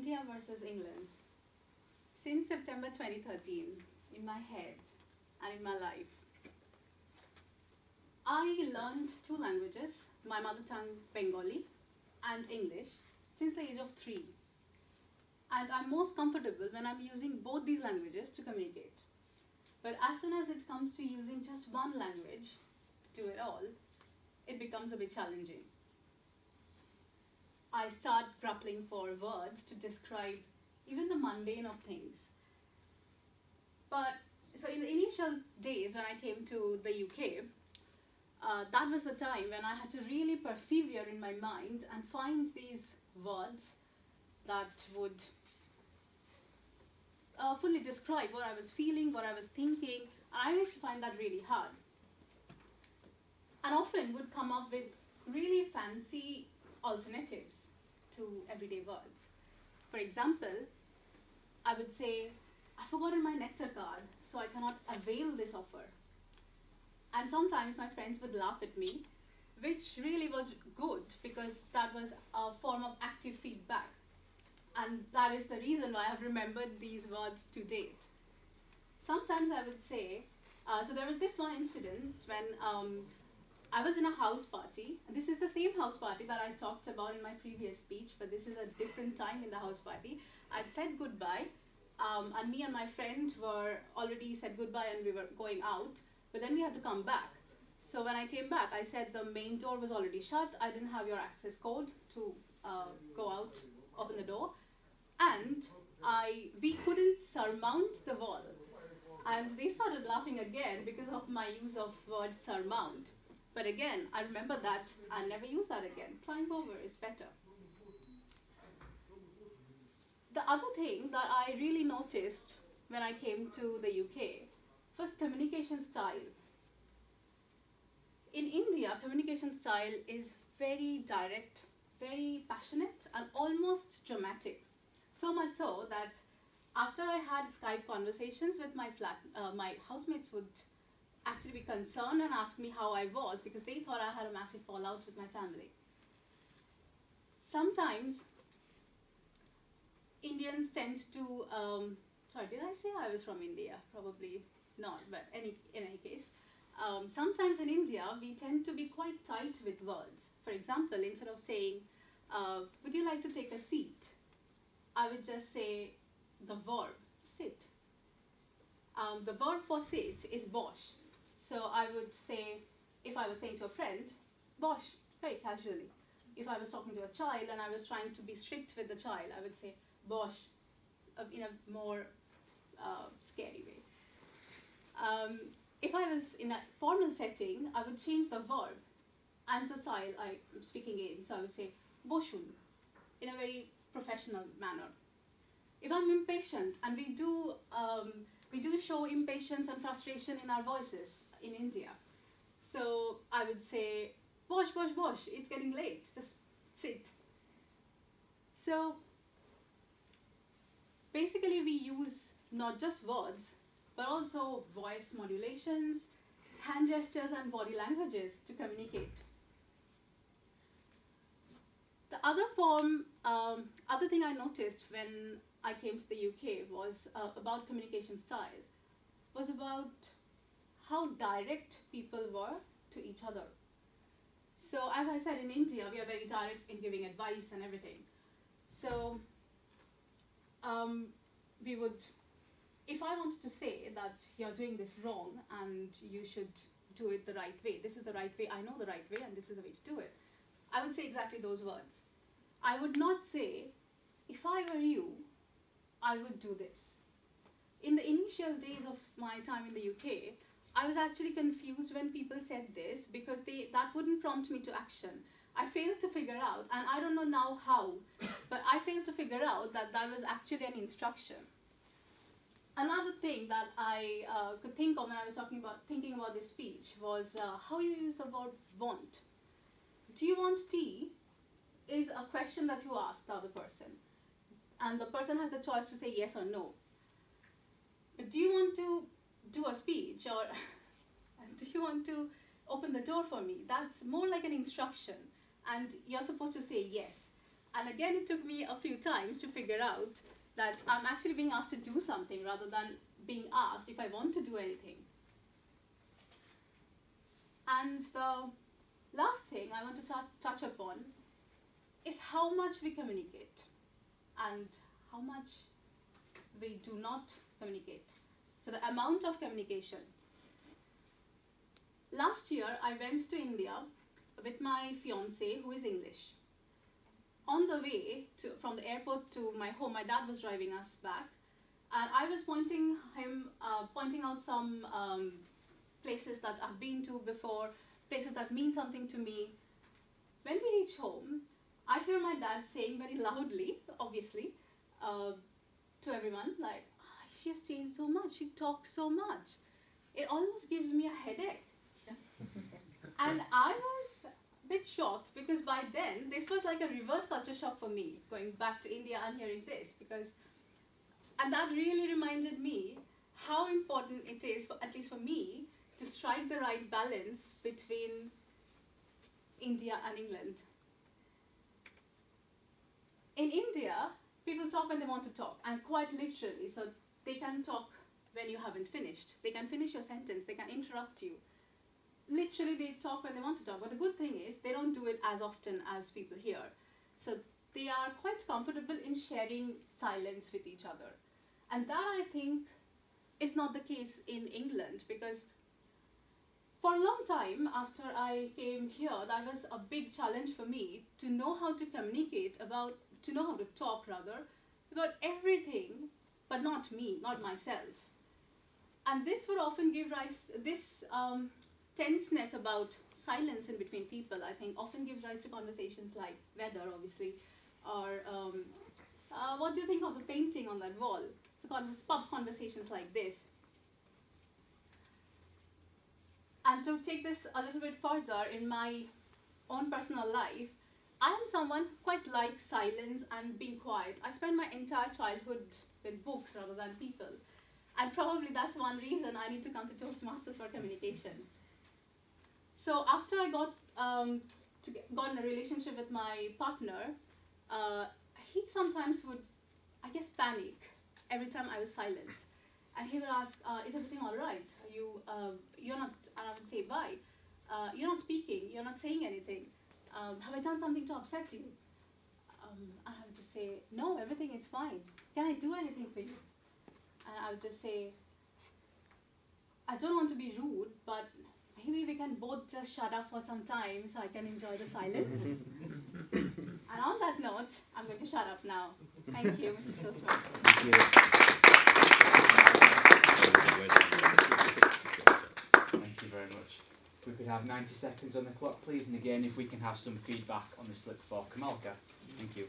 India versus England. Since September 2013, in my head and in my life, I learned two languages, my mother tongue Bengali and English, since the age of 3. And I'm most comfortable when I'm using both these languages to communicate. But as soon as it comes to using just one language to do it all, it becomes a bit challenging. I start grappling for words to describe even the mundane of things. But so in the initial days when I came to the UK, that was the time when I had to really persevere in my mind and find these words that would fully describe what I was feeling, what I was thinking. I used to find that really hard. And often would come up with really fancy alternatives to everyday words. For example, I would say, I've forgotten my nectar card, so I cannot avail this offer. And sometimes my friends would laugh at me, which really was good because that was a form of active feedback. And that is the reason why I've remembered these words to date. Sometimes I would say, so there was this one incident when I was in a house party. This is the same house party that I talked about in my previous speech, but this is a different time in the house party. I'd said goodbye, and me and my friend were already said goodbye and we were going out, but then we had to come back. So when I came back, I said the main door was already shut. I didn't have your access code to go out, open the door. And we couldn't surmount the wall. And they started laughing again because of my use of word surmount. But again, I remember that I'll never use that again. Climb over is better. The other thing that I really noticed when I came to the UK was communication style. In India, communication style is very direct, very passionate, and almost dramatic. So much so that after I had Skype conversations with my housemates would actually be concerned and ask me how I was because they thought I had a massive fallout with my family. Sometimes Indians tend to, sorry, did I say I was from India? Probably not, but in any case. Sometimes in India, we tend to be quite tight with words. For example, instead of saying, would you like to take a seat? I would just say the verb, sit. The verb for sit is bosh. So I would say, if I was saying to a friend, bosh, very casually. If I was talking to a child and I was trying to be strict with the child, I would say bosh in a more scary way. If I was in a formal setting, I would change the verb and the style I'm speaking in. So I would say boshun in a very professional manner. If I'm impatient, and we do show impatience and frustration in our voices in India. So I would say, bosh, bosh, bosh, it's getting late, just sit. So basically we use not just words, but also voice modulations, hand gestures and body languages to communicate. The other thing I noticed when I came to the UK was about communication style, was about how direct people were to each other. So as I said, in India, we are very direct in giving advice and everything. So we would, if I wanted to say that you're doing this wrong and you should do it the right way, this is the right way, I know the right way and this is the way to do it, I would say exactly those words. I would not say, if I were you, I would do this. In the initial days of my time in the UK, I was actually confused when people said this because that wouldn't prompt me to action. I failed to figure out, and I don't know now how, but I failed to figure out that that was actually an instruction. Another thing that I could think of when I was thinking about this speech was how you use the word want. Do you want tea is a question that you ask the other person. And the person has the choice to say yes or no. But do you want to do a speech or do you want to open the door for me? That's more like an instruction. And you're supposed to say yes. And again, it took me a few times to figure out that I'm actually being asked to do something rather than being asked if I want to do anything. And the last thing I want to touch upon is how much we communicate and how much we do not communicate. So the amount of communication. Last year, I went to India with my fiance, who is English. On the way from the airport to my home, my dad was driving us back, and I was pointing out some places that I've been to before, places that mean something to me. When we reach home, I hear my dad saying very loudly, obviously, to everyone, like, she has changed so much, she talks so much. It almost gives me a headache. And I was a bit shocked because by then, this was like a reverse culture shock for me, going back to India and hearing this, and that really reminded me how important it is, at least for me, to strike the right balance between India and England. In India, people talk when they want to talk, and quite literally, so they can talk when you haven't finished. They can finish your sentence, they can interrupt you. Literally, they talk when they want to talk, but the good thing is they don't do it as often as people here. So they are quite comfortable in sharing silence with each other. And that, I think, is not the case in England, because for a long time after I came here, that was a big challenge for me to know how to communicate to know how to talk about everything, but not me, not myself. And this would often give rise, this tenseness about silence in between people, I think, often gives rise to conversations like weather, obviously, or what do you think of the painting on that wall? So pub conversations like this. And to take this a little bit further in my own personal life, I am someone who quite likes silence and being quiet. I spent my entire childhood with books rather than people. And probably that's one reason I need to come to Toastmasters for communication. So after I got in a relationship with my partner, he sometimes would, I guess, panic every time I was silent. And he would ask, is everything all right? You're not, and I would say, why? You're not speaking, you're not saying anything. Have I done something to upset you? And I would just say, no, everything is fine. Can I do anything for you? And I would just say, I don't want to be rude, but maybe we can both just shut up for some time so I can enjoy the silence. And on that note, I'm going to shut up now. Thank you, Mr. Toastmaster. Thank you. Thank you very much. If we could have 90 seconds on the clock, please, and again, if we can have some feedback on the slip for Kamalika. Thank you.